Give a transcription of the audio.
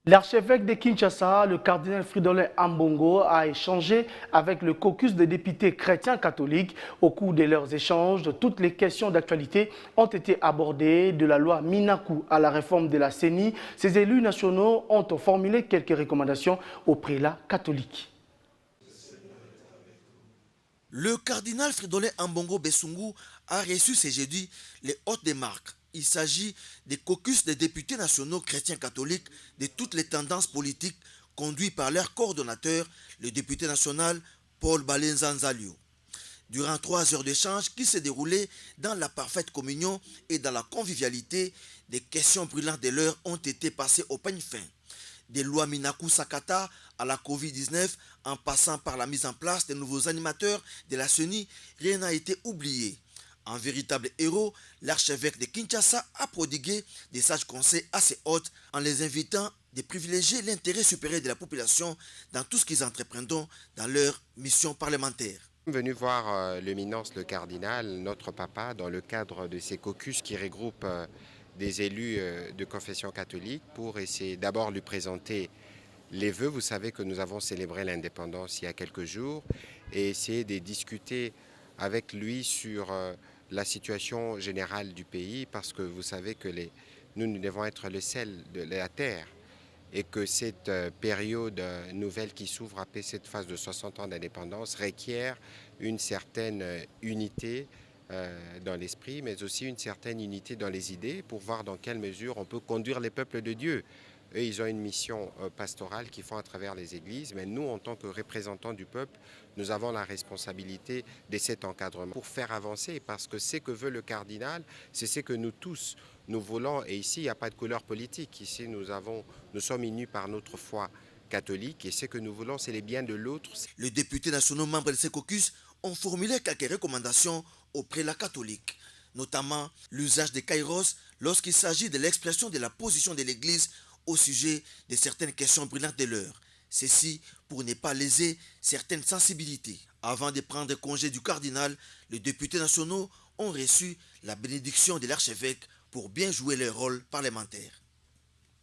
L'archevêque de Kinshasa, le cardinal Fridolin Ambongo, a échangé avec le caucus des députés chrétiens catholiques. Au cours de leurs échanges, toutes les questions d'actualité ont été abordées, de la loi Minaku à la réforme de la CENI. Ces élus nationaux ont formulé quelques recommandations aux prélats catholiques. Le cardinal Fridolin Ambongo Bessungu a reçu ce jeudi les hôtes des marques. Il s'agit des caucus des députés nationaux chrétiens catholiques de toutes les tendances politiques conduits par leur coordonnateur, le député national Paul Balenzanzalio. Durant 3 heures d'échange qui s'est déroulé dans la parfaite communion et dans la convivialité, des questions brûlantes de l'heure ont été passées au peigne fin. Des lois Minaku Sakata à la Covid-19, en passant par la mise en place des nouveaux animateurs de la CENI, rien n'a été oublié. Un véritable héros, l'archevêque de Kinshasa a prodigué des sages conseils à ses hôtes en les invitant de privilégier l'intérêt supérieur de la population dans tout ce qu'ils entreprendront dans leur mission parlementaire. Venu voir l'éminence le cardinal, notre papa, dans le cadre de ces caucus qui regroupent des élus de confession catholique pour essayer d'abord lui présenter les vœux. Vous savez que nous avons célébré l'indépendance il y a quelques jours et essayer de discuter avec lui sur la situation générale du pays parce que vous savez que nous devons être le sel de la terre et que cette période nouvelle qui s'ouvre après cette phase de 60 ans d'indépendance requiert une certaine unité dans l'esprit, mais aussi une certaine unité dans les idées pour voir dans quelle mesure on peut conduire les peuples de Dieu. Eux, ils ont une mission pastorale qu'ils font à travers les églises, mais nous, en tant que représentants du peuple, nous avons la responsabilité de cet encadrement pour faire avancer, parce que ce que veut le cardinal, c'est ce que nous tous, nous voulons, et ici, il n'y a pas de couleur politique. Ici, nous sommes unis par notre foi catholique, et ce que nous voulons, c'est les biens de l'autre. Les députés nationaux membres de ces caucus ont formulé quelques recommandations aux prélats catholiques, notamment l'usage des kairos lorsqu'il s'agit de l'expression de la position de l'Église au sujet de certaines questions brûlantes de l'heure. Ceci pour ne pas léser certaines sensibilités. Avant de prendre congé du cardinal, les députés nationaux ont reçu la bénédiction de l'archevêque pour bien jouer leur rôle parlementaire.